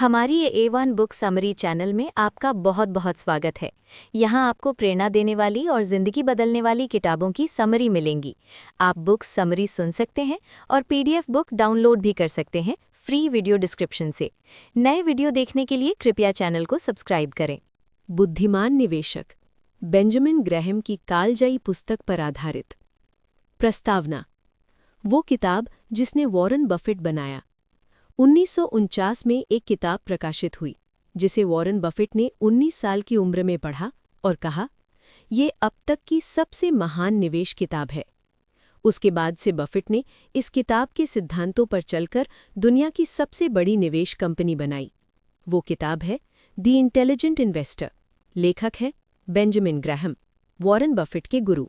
हमारी ये A1 book summary channel में आपका बहुत बहुत स्वागत है। यहाँ आपको प्रेरणा देने वाली और ज़िंदगी बदलने वाली किताबों की समरी मिलेंगी। आप बुक समरी सुन सकते हैं और PDF बुक डाउनलोड भी कर सकते हैं फ्री वीडियो डिस्क्रिप्शन से। नए वीडियो देखने के लिए कृपया चैनल को सब्सक्राइब करें। बुद्धिमान निवेशक, बेंजामिन ग्रैहम की कालजयी पुस्तक पर आधारित। प्रस्तावना: वो किताब जिसने वॉरेन बफेट बनाया। 1949 में एक किताब प्रकाशित हुई जिसे वॉरेन बफेट ने 19 साल की उम्र में पढ़ा और कहा, ये अब तक की सबसे महान निवेश किताब है। उसके बाद से बफेट ने इस किताब के सिद्धांतों पर चलकर दुनिया की सबसे बड़ी निवेश कंपनी बनाई। वो किताब है द इंटेलिजेंट इन्वेस्टर। लेखक हैं बेंजामिन ग्रैहम, वॉरेन बफेट के गुरु।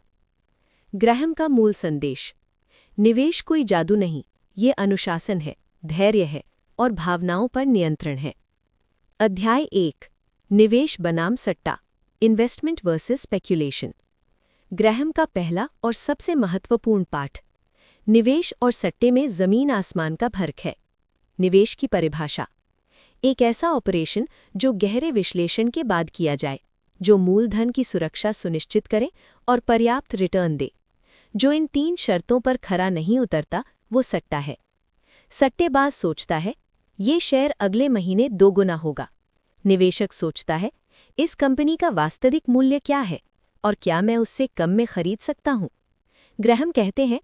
ग्रैहम का मूल संदेश: निवेश कोई जादू नहीं, ये अनुशासन है, धैर्य है और भावनाओं पर नियंत्रण है। अध्याय 1: निवेश बनाम सट्टा, इन्वेस्टमेंट वर्सेस स्पेक्युलेशन। ग्रैहम का पहला और सबसे महत्वपूर्ण पाठ: निवेश और सट्टे में जमीन आसमान का फर्क है। निवेश की परिभाषा: एक ऐसा ऑपरेशन जो गहरे विश्लेषण के बाद किया जाए, जो मूलधन की सुरक्षा सुनिश्चित करे और पर्याप्त रिटर्न दे। जो इन 3 शर्तों पर खरा नहीं उतरता, वो सट्टा है। सट्टेबाज सोचता है, ये शेयर अगले महीने 2 गुना होगा। निवेशक सोचता है, इस कंपनी का वास्तविक मूल्य क्या है और क्या मैं उससे कम में खरीद सकता हूँ। ग्रैहम कहते हैं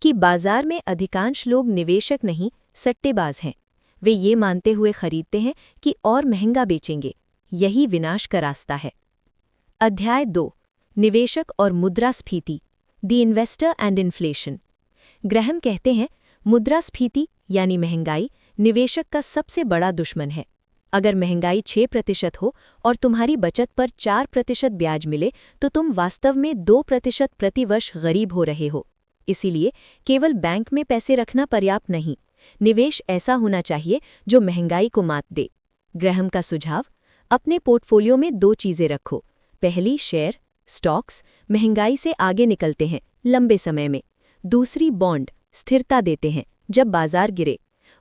कि बाजार में अधिकांश लोग निवेशक नहीं, सट्टेबाज हैं। वे ये मानते हुए खरीदते हैं कि और महंगा बेचेंगे। यही विनाश का रास्ता है। अध्याय 2: निवेशक और मुद्रास्फीति, the investor and inflation. Graham कहते हैं, मुद्रास्फीति यानी महंगाई निवेशक का सबसे बड़ा दुश्मन है। अगर महंगाई 6% हो और तुम्हारी बचत पर 4% ब्याज मिले तो तुम वास्तव में 2% प्रति वर्ष गरीब हो रहे हो। इसीलिए केवल बैंक में पैसे रखना पर्याप्त नहीं, निवेश ऐसा होना चाहिए जो महंगाई को मात दे। ग्रैहम का सुझाव: अपने पोर्टफोलियो में 2 चीज़ें रखो। पहली, शेयर, स्टॉक्स महंगाई से आगे निकलते हैं लंबे समय में। दूसरी, बॉन्ड, स्थिरता देते हैं जब बाजार गिरे।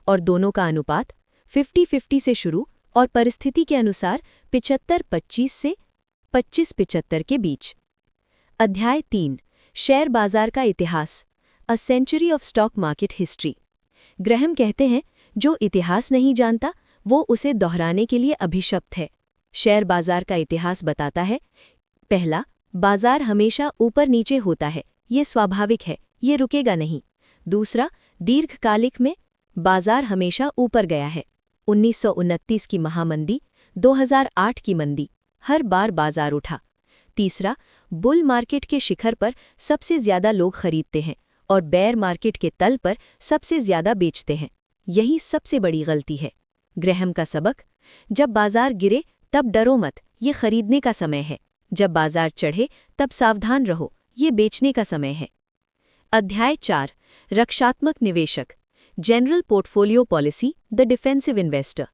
और दोनों का अनुपात 50-50 से शुरू और परिस्थिति के अनुसार 75-25 से 25-75 के बीच। अध्याय 3: शेयर बाजार का इतिहास, a century of stock market history. Graham कहते हैं, जो इतिहास नहीं जानता वो उसे दोहराने के लिए अभिशप्त है। शेयर बाजार का इतिहास बताता है: पहला, बाजार हमेशा ऊपर नीचे होता है, ये स्वाभाविक है, ये रुकेगा नहीं। दूसरा, दीर्घकालिक में बाजार हमेशा ऊपर गया है। 1929 की महामंदी, 2008 की मंदी, हर बार बाजार उठा। तीसरा, बुल मार्केट के शिखर पर सबसे ज्यादा लोग खरीदते हैं और बेयर मार्केट के तल पर सबसे ज्यादा बेचते हैं। यही सबसे बड़ी गलती है। ग्रैहम का सबक: जब बाजार गिरे तब डरो मत, ये खरीदने का समय है। जब बाजार चढ़े तब सावधान रहो, ये बेचने का समय है। अध्याय 4: रक्षात्मक निवेशक, general portfolio policy, the defensive investor.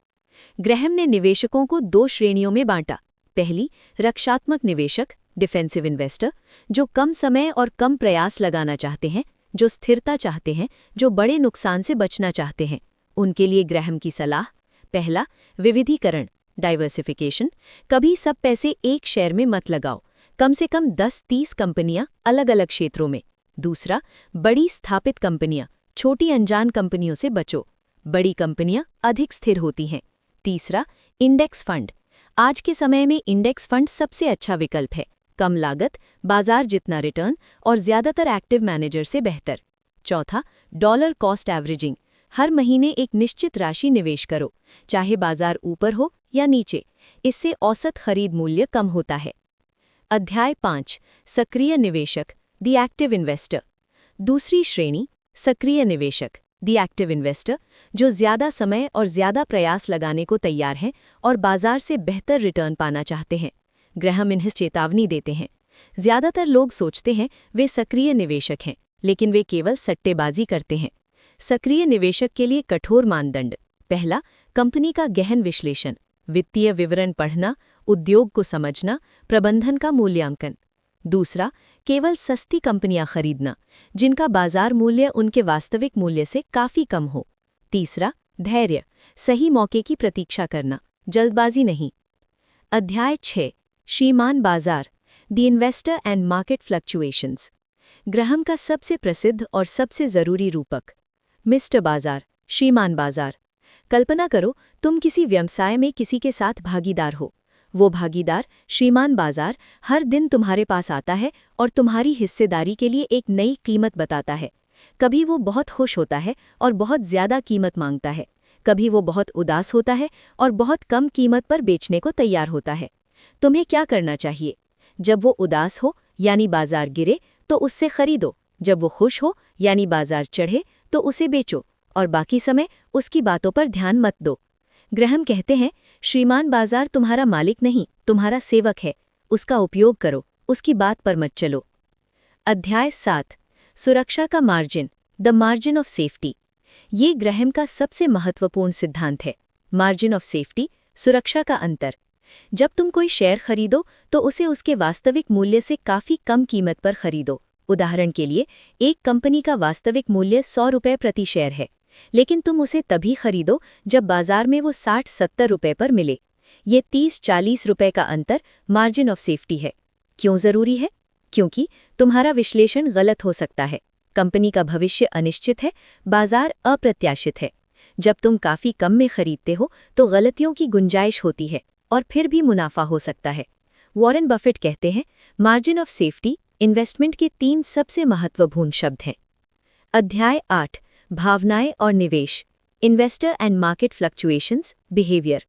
Graham ने निवेशकों को 2 श्रेणियों में बांटा। पहली, रक्षात्मक निवेशक, डिफेंसिव इन्वेस्टर, जो कम समय और कम प्रयास लगाना चाहते हैं, जो स्थिरता चाहते हैं, जो बड़े नुकसान से बचना चाहते हैं। उनके लिए ग्रैहम की सलाह: पहला, विविधीकरण, डाइवर्सिफिकेशन। कभी सब पैसे एक शेयर में मत लगाओ, कम से कम 10-30 कंपनियां अलग अलग क्षेत्रों में। दूसरा, बड़ी स्थापित कंपनियां, छोटी अनजान कंपनियों से बचो। बड़ी कंपनियां अधिक स्थिर होती हैं। तीसरा, इंडेक्स फंड। आज के समय में इंडेक्स फंड सबसे अच्छा विकल्प है। कम लागत, बाजार जितना रिटर्न और ज्यादातर एक्टिव मैनेजर से बेहतर। चौथा, डॉलर कॉस्ट एवरेजिंग। हर महीने एक निश्चित राशि निवेश करो, चाहे बाजार ऊपर हो या नीचे। इससे औसत खरीद मूल्य कम होता है। अध्याय 5: सक्रिय निवेशक, द एक्टिव इन्वेस्टर। दूसरी श्रेणी, सक्रिय निवेशक, द एक्टिव इन्वेस्टर, जो ज्यादा समय और ज्यादा प्रयास लगाने को तैयार हैं और बाजार से बेहतर रिटर्न पाना चाहते हैं। ग्रैहम इन्हें चेतावनी देते हैं: ज्यादातर लोग सोचते हैं वे सक्रिय निवेशक हैं, लेकिन वे केवल सट्टेबाजी करते हैं। सक्रिय निवेशक के लिए कठोर मानदंड: पहला, कंपनी का गहन विश्लेषण, वित्तीय विवरण पढ़ना, उद्योग को समझना, प्रबंधन का मूल्यांकन। दूसरा, केवल सस्ती कंपनियां खरीदना, जिनका बाजार मूल्य उनके वास्तविक मूल्य से काफी कम हो। तीसरा, धैर्य, सही मौके की प्रतीक्षा करना, जल्दबाजी नहीं। अध्याय 6 श्रीमान बाजार, the investor and market fluctuations. Graham का सबसे प्रसिद्ध और सबसे जरूरी रूपक। मिस्टर बाजार, श्रीमान बाजार। कल्पना करो तुम किसी व्यवसाय में किसी के साथ भागीदार हो। वो भागीदार श्रीमान बाजार हर दिन तुम्हारे पास आता है और तुम्हारी हिस्सेदारी के लिए एक नई कीमत बताता है। कभी वो बहुत खुश होता है और बहुत ज्यादा कीमत मांगता है, कभी वो बहुत उदास होता है और बहुत कम कीमत पर बेचने को तैयार होता है। तुम्हें क्या करना चाहिए? जब वो उदास हो यानी बाजार गिरे तो उससे खरीदो, जब वो खुश हो यानी बाजार चढ़े तो उसे बेचो, और बाकी समय उसकी बातों पर ध्यान मत दो। ग्राहम कहते हैं, श्रीमान बाजार तुम्हारा मालिक नहीं, तुम्हारा सेवक है। उसका उपयोग करो, उसकी बात पर मत चलो। अध्याय 7 सुरक्षा का margin, the margin of safety. ये ग्राहम का सबसे महत्वपूर्ण सिद्धांत है। मार्जिन ऑफ सेफ्टी, सुरक्षा का अंतर। जब तुम कोई शेयर खरीदो तो उसे उसके वास्तविक मूल्य से काफ़ी कम कीमत पर खरीदो। उदाहरण के लिए, एक कंपनी का वास्तविक मूल्य 100 रुपये प्रति शेयर है, लेकिन तुम उसे तभी खरीदो जब बाजार में वो 60-70 रुपये पर मिले। ये 30-40 रुपये का अंतर मार्जिन ऑफ सेफ्टी है। क्यों ज़रूरी है? क्योंकि तुम्हारा विश्लेषण गलत हो सकता है। कंपनी का भविष्य अनिश्चित है, बाजार अप्रत्याशित है। जब तुम काफ़ी कम में खरीदते हो तो गलतियों की गुंजाइश होती है और फिर भी मुनाफा हो सकता है। वॉरेन बफेट कहते हैं, मार्जिन ऑफ सेफ्टी इन्वेस्टमेंट के 3 सबसे महत्वपूर्ण शब्द हैं। अध्याय 8 भावनाएं और निवेश, investor and market fluctuations, behaviour.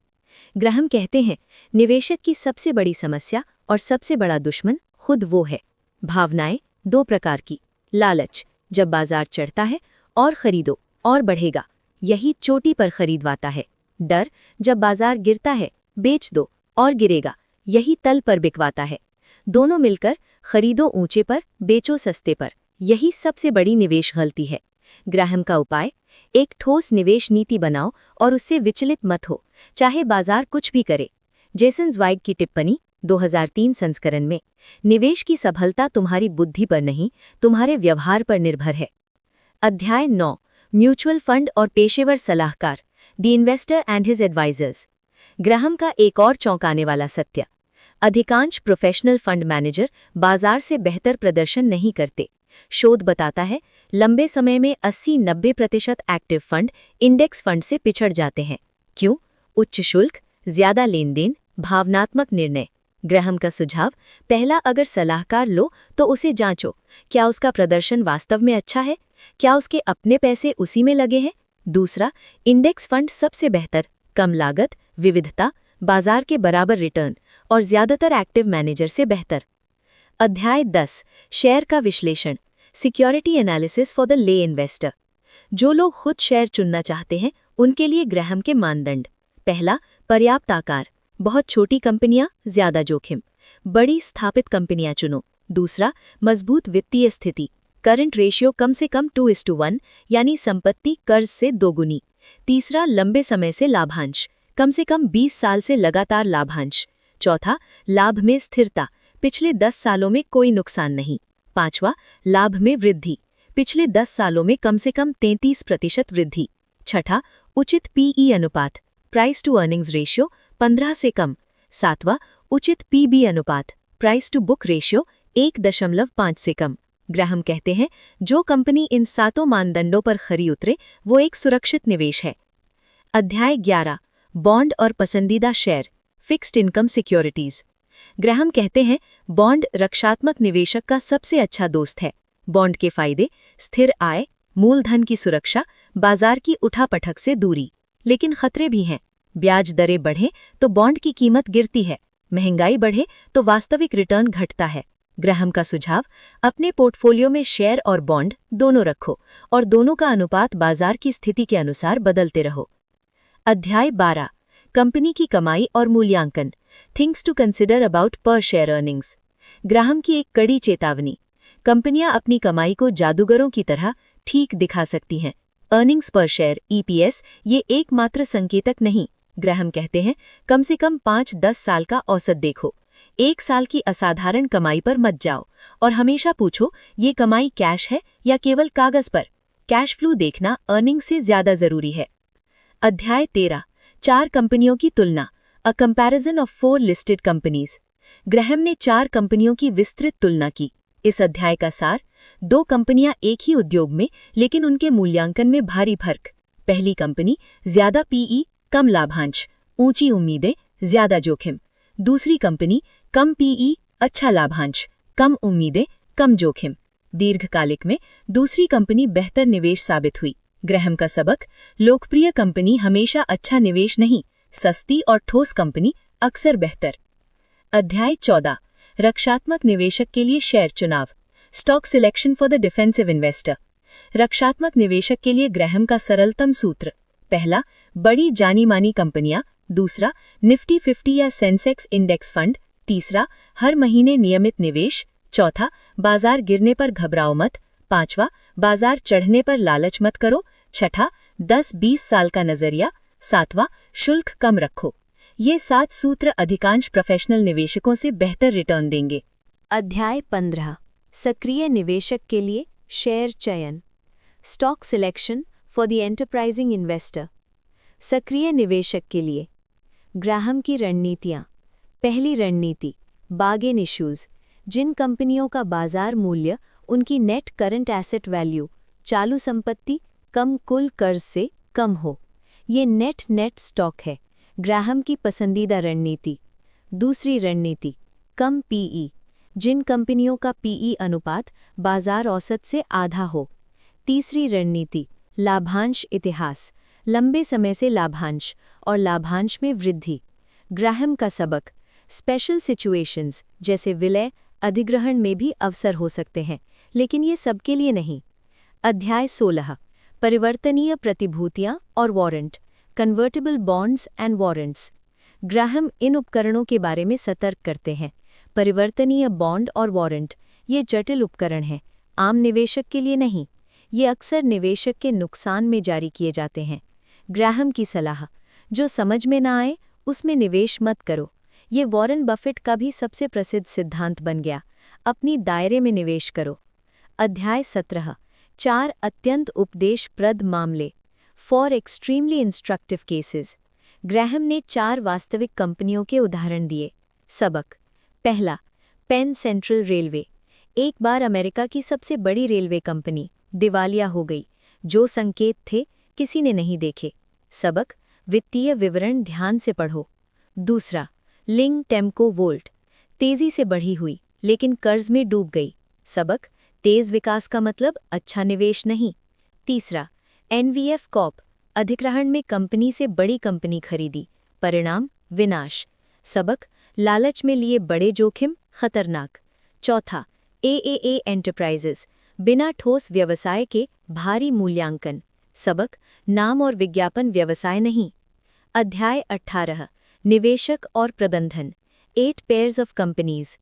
Graham कहते हैं, निवेशक की सबसे बड़ी समस्या और सबसे बड़ा दुश्मन खुद वो है। भावनाएं 2 प्रकार की। लालच, जब बाजार चढ़ता है और खरीदो और बढ़ेगा, यही चोटी पर खरीदवाता है। डर, जब बाजार गिरता है बेच दो और गिरेगा, यही तल पर बिकवाता है। दोनों मिलकर खरीदो ऊंचे पर, बेचो सस्ते पर, यही सबसे बड़ी निवेश गलती है। ग्राहम का उपाय, एक ठोस निवेश नीति बनाओ और उससे विचलित मत हो, चाहे बाजार कुछ भी करे। जेसन ज़्वाइग की टिप्पणी 2003 संस्करण में, निवेश की सफलता तुम्हारी बुद्धि पर नहीं, तुम्हारे व्यवहार पर निर्भर है। अध्याय 9 म्यूचुअल फंड और पेशेवर सलाहकार, the investor and his advisers. Graham का एक और चौंकाने वाला सत्य, अधिकांश प्रोफेशनल फंड मैनेजर बाजार से बेहतर प्रदर्शन नहीं करते। शोध बताता है, लंबे समय में 80-90% एक्टिव फंड इंडेक्स फंड से पिछड़ जाते हैं। क्यों? उच्च शुल्क, ज्यादा लेन देन, भावनात्मक निर्णय। ग्राहम का सुझाव, पहला, अगर सलाहकार लो तो उसे जांचो, क्या उसका प्रदर्शन वास्तव में अच्छा है, क्या उसके अपने पैसे उसी में लगे हैं। दूसरा, इंडेक्स फंड सबसे बेहतर, कम लागत, विविधता, बाजार के बराबर रिटर्न और ज्यादातर एक्टिव मैनेजर से बेहतर। अध्याय 10 शेयर का विश्लेषण, सिक्योरिटी एनालिसिस फॉर द ले इन्वेस्टर। जो लोग खुद शेयर चुनना चाहते हैं उनके लिए ग्राहम के मानदंड। पहला, पर्याप्त आकार, बहुत छोटी कंपनियां, ज्यादा जोखिम, बड़ी स्थापित कंपनियां चुनो। दूसरा, मजबूत वित्तीय स्थिति, करंट रेशियो कम से कम 2:1 यानी संपत्ति कर्ज से 2 गुनी। तीसरा, लंबे समय से लाभांश, कम से कम 20 साल से लगातार लाभांश। चौथा, लाभ में स्थिरता, पिछले 10 सालों में कोई नुकसान नहीं। पांचवा, लाभ में वृद्धि, पिछले 10 सालों में कम से कम 33% वृद्धि। छठा, उचित पीई अनुपात, प्राइस टू अर्निंग्स रेशियो 15 से कम। सातवां, उचित पीबी अनुपात, प्राइस टू बुक रेशियो 1.5 से कम। ग्राहम कहते हैं, जो कंपनी इन 7 मानदंडों पर खरी उतरे वो एक सुरक्षित निवेश है। अध्याय 11 बॉन्ड और पसंदीदा share, fixed income securities. Graham कहते हैं, बॉन्ड रक्षात्मक निवेशक का सबसे अच्छा दोस्त है। बॉन्ड के फायदे, स्थिर आय, मूलधन की सुरक्षा, बाजार की उठापटक से दूरी। लेकिन खतरे भी हैं। ब्याज दरें बढ़ें तो बॉन्ड की कीमत गिरती है, महंगाई बढ़े तो वास्तविक रिटर्न घटता है। ग्राहम का सुझाव, अपने पोर्टफोलियो में शेयर और बॉन्ड दोनों रखो और दोनों का अनुपात बाजार की स्थिति के अनुसार बदलते रहो। अध्याय 12 कंपनी की कमाई और मूल्यांकन, थिंग्स टू कंसिडर अबाउट पर शेयर अर्निंग्स। ग्राहम की एक कड़ी चेतावनी, कंपनियां अपनी कमाई को जादूगरों की तरह ठीक दिखा सकती हैं। अर्निंग्स पर शेयर EPS ये एकमात्र संकेतक नहीं। ग्राहम कहते हैं, कम से कम 5-10 साल का औसत देखो। 1 साल की असाधारण कमाई पर मत जाओ और हमेशा पूछो, ये कमाई कैश है या केवल कागज पर। कैश फ्लो देखना अर्निंग से ज्यादा जरूरी है। अध्याय 13 4 कंपनियों की तुलना, a comparison of 4 listed companies. Graham ने 4 कंपनियों की विस्तृत तुलना की। इस अध्याय का सार, 2 कंपनियां एक ही उद्योग में लेकिन उनके मूल्यांकन में भारी फर्क। पहली कंपनी, ज्यादा पीई, कम लाभांश, ऊंची उम्मीदें, ज्यादा जोखिम। दूसरी कंपनी, कम पीई, अच्छा लाभांश, कम उम्मीदें, कम जोखिम। दीर्घकालिक में दूसरी कंपनी बेहतर निवेश साबित हुई। ग्रैहम का सबक, लोकप्रिय कंपनी हमेशा अच्छा निवेश नहीं, सस्ती और ठोस कंपनी अक्सर बेहतर। अध्याय 14 रक्षात्मक निवेशक के लिए शेयर चुनाव, stock selection for the defensive investor. रक्षात्मक निवेशक के लिए ग्रैहम का सरलतम सूत्र, पहला, बड़ी जानी मानी कंपनियां, दूसरा, निफ्टी 50 या सेंसेक्स इंडेक्स फंड, तीसरा, हर महीने नियमित निवेश, चौथा, बाजार गिरने पर घबराओ मत, पांचवा, बाजार चढ़ने पर लालच मत करो, छठा, 10-20 साल का नजरिया, सातवां, शुल्क कम रखो। ये 7 सूत्र अधिकांश प्रोफेशनल निवेशकों से बेहतर रिटर्न देंगे। अध्याय 15 सक्रिय निवेशक के लिए शेयर चयन, stock selection for the enterprising investor. सक्रिय निवेशक के लिए ग्राहम की रणनीतियाँ। पहली रणनीति, बार्गेन इश्यूज, जिन कंपनियों का बाजार मूल्य उनकी नेट करंट एसेट वैल्यू, चालू संपत्ति, कम कुल कर्ज से कम हो, ये नेट स्टॉक है। ग्राहम की पसंदीदा रणनीति। दूसरी रणनीति, कम पीई, जिन कंपनियों का पीई अनुपात बाजार औसत से आधा हो। तीसरी रणनीति, लाभांश इतिहास, लंबे समय से लाभांश और लाभांश में वृद्धि। ग्राहम का सबक, स्पेशल सिचुएशंस जैसे विलय, अधिग्रहण में भी अवसर हो सकते हैं, लेकिन ये सबके लिए नहीं। अध्याय 16 परिवर्तनीय प्रतिभूतियां और warrant, convertible bonds and warrants. Graham इन उपकरणों के बारे में सतर्क करते हैं। परिवर्तनीय बॉन्ड और वारंट, ये जटिल उपकरण हैं, आम निवेशक के लिए नहीं। ये अक्सर निवेशक के नुकसान में जारी किए जाते हैं। ग्राहम की सलाह, जो समझ में ना आए उसमें निवेश मत करो। ये वॉरेन बफेट का भी सबसे प्रसिद्ध सिद्धांत बन गया, अपनी दायरे में निवेश करो। अध्याय 17 4 अत्यंत उपदेशप्रद मामले, for extremely instructive cases. Graham ने 4 वास्तविक कंपनियों के उदाहरण दिए। सबक, पहला, पेन सेंट्रल रेलवे। एक बार अमेरिका की सबसे बड़ी रेलवे कंपनी दिवालिया हो गई। जो संकेत थे किसी ने नहीं देखे। सबक, वित्तीय विवरण ध्यान से पढ़ो। दूसरा, लिंग टेम्को वोल्ट, तेजी से बढ़ी हुई लेकिन कर्ज में डूब गई। सबक, तेज विकास का मतलब अच्छा निवेश नहीं। तीसरा, एनवीएफ कॉर्प, अधिग्रहण में कंपनी से बड़ी कंपनी खरीदी, परिणाम विनाश। सबक, लालच में लिए बड़े जोखिम खतरनाक। चौथा, एएए एंटरप्राइजेस, बिना ठोस व्यवसाय के भारी मूल्यांकन। सबक, नाम और विज्ञापन व्यवसाय नहीं। अध्याय 18 निवेशक और प्रबंधन, 8 पेयर्स ऑफ कंपनीज।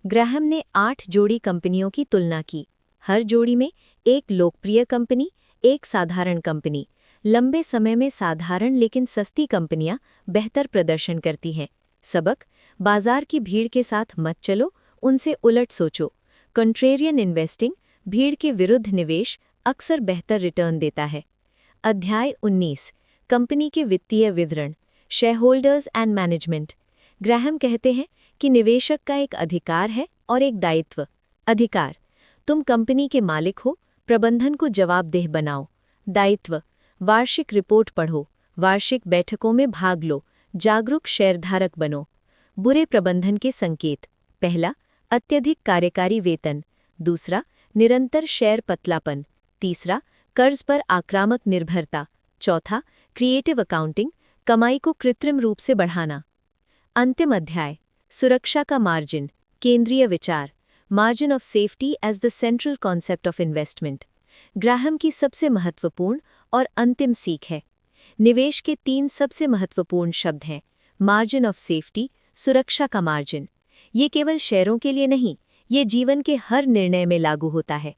ग्राहम ने 8 जोड़ी कंपनियों की तुलना की। हर जोड़ी में एक लोकप्रिय कंपनी, एक साधारण कंपनी। लंबे समय में साधारण लेकिन सस्ती कंपनियां बेहतर प्रदर्शन करती हैं। सबक, बाजार की भीड़ के साथ मत चलो, उनसे उलट सोचो। कंट्रेरियन इन्वेस्टिंग, भीड़ के विरुद्ध निवेश, अक्सर बेहतर रिटर्न देता है। अध्याय 19 कंपनी के वित्तीय विवरण, शेयरहोल्डर्स एंड मैनेजमेंट। ग्राहम कहते हैं कि निवेशक का एक अधिकार है और एक दायित्व। अधिकार, तुम कंपनी के मालिक हो, प्रबंधन को जवाबदेह बनाओ। दायित्व, वार्षिक रिपोर्ट पढ़ो, वार्षिक बैठकों में भाग लो, जागरूक शेयरधारक बनो। बुरे प्रबंधन के संकेत, पहला, अत्यधिक कार्यकारी वेतन। दूसरा, निरंतर शेयर पतलापन। तीसरा, कर्ज पर आक्रामक निर्भरता। चौथा, क्रिएटिव अकाउंटिंग, कमाई को कृत्रिम रूप से बढ़ाना। अंतिम अध्याय, सुरक्षा का मार्जिन, केंद्रीय विचार, margin of safety as the central concept of investment. Graham की सबसे महत्वपूर्ण और अंतिम सीख है। निवेश के 3 सबसे महत्वपूर्ण शब्द हैं, मार्जिन ऑफ सेफ्टी, सुरक्षा का मार्जिन। ये केवल शेयरों के लिए नहीं, ये जीवन के हर निर्णय में लागू होता है।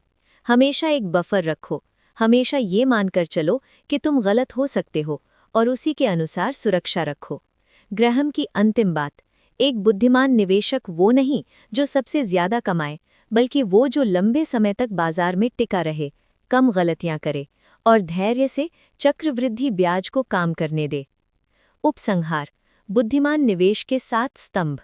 हमेशा एक बफर रखो, हमेशा ये मानकर चलो कि तुम गलत हो सकते हो और उसी के अनुसार सुरक्षा रखो। ग्राहम की अंतिम बात, एक बुद्धिमान निवेशक वो नहीं जो सबसे ज्यादा कमाए, बल्कि वो जो लंबे समय तक बाजार में टिका रहे, कम गलतियां करे और धैर्य से चक्रवृद्धि ब्याज को काम करने दे। उपसंहार: बुद्धिमान निवेश के 7 स्तंभ।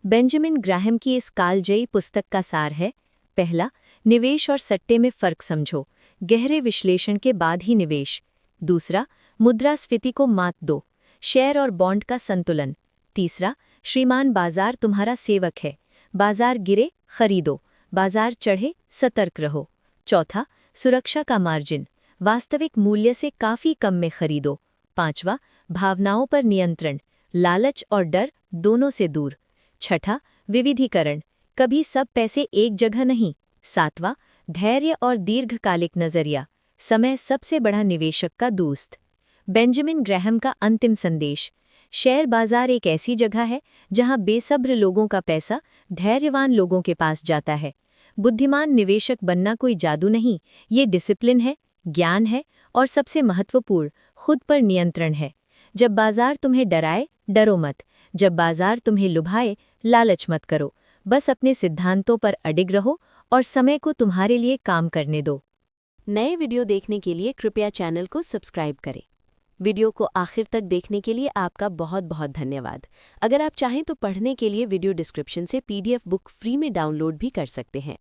बेंजामिन ग्राहम की इस कालजयी पुस्तक का सार है: पहला, निवेश और सट्टे में फर्क समझो, गहरे विश्लेषण के बाद ही निवेश। दूसरा, मुद्रास्फीति को मात दो, शेयर और बॉन्ड का संतुलन। तीसरा, श्रीमान बाजार तुम्हारा सेवक है, बाजार गिरे खरीदो, बाजार चढ़े सतर्क रहो। चौथा, सुरक्षा का मार्जिन, वास्तविक मूल्य से काफी कम में खरीदो। पांचवा, भावनाओं पर नियंत्रण, लालच और डर दोनों से दूर। छठा, विविधीकरण, कभी सब पैसे एक जगह नहीं। सातवां, धैर्य और दीर्घकालिक नजरिया, समय सबसे बड़ा निवेशक का दोस्त। बेंजामिन ग्राहम का अंतिम संदेश: शेयर बाजार एक ऐसी जगह है जहां बेसब्र लोगों का पैसा धैर्यवान लोगों के पास जाता है। बुद्धिमान निवेशक बनना कोई जादू नहीं, ये डिसिप्लिन है, ज्ञान है और सबसे महत्वपूर्ण, खुद पर नियंत्रण है। जब बाजार तुम्हें डराए, डरो मत। जब बाजार तुम्हें लुभाए, लालच मत करो। बस अपने सिद्धांतों पर अडिग रहो और समय को तुम्हारे लिए काम करने दो। नए वीडियो देखने के लिए कृपया चैनल को सब्सक्राइब करें। वीडियो को आखिर तक देखने के लिए आपका बहुत बहुत धन्यवाद। अगर आप चाहें तो पढ़ने के लिए वीडियो डिस्क्रिप्शन से PDF बुक फ्री में डाउनलोड भी कर सकते हैं।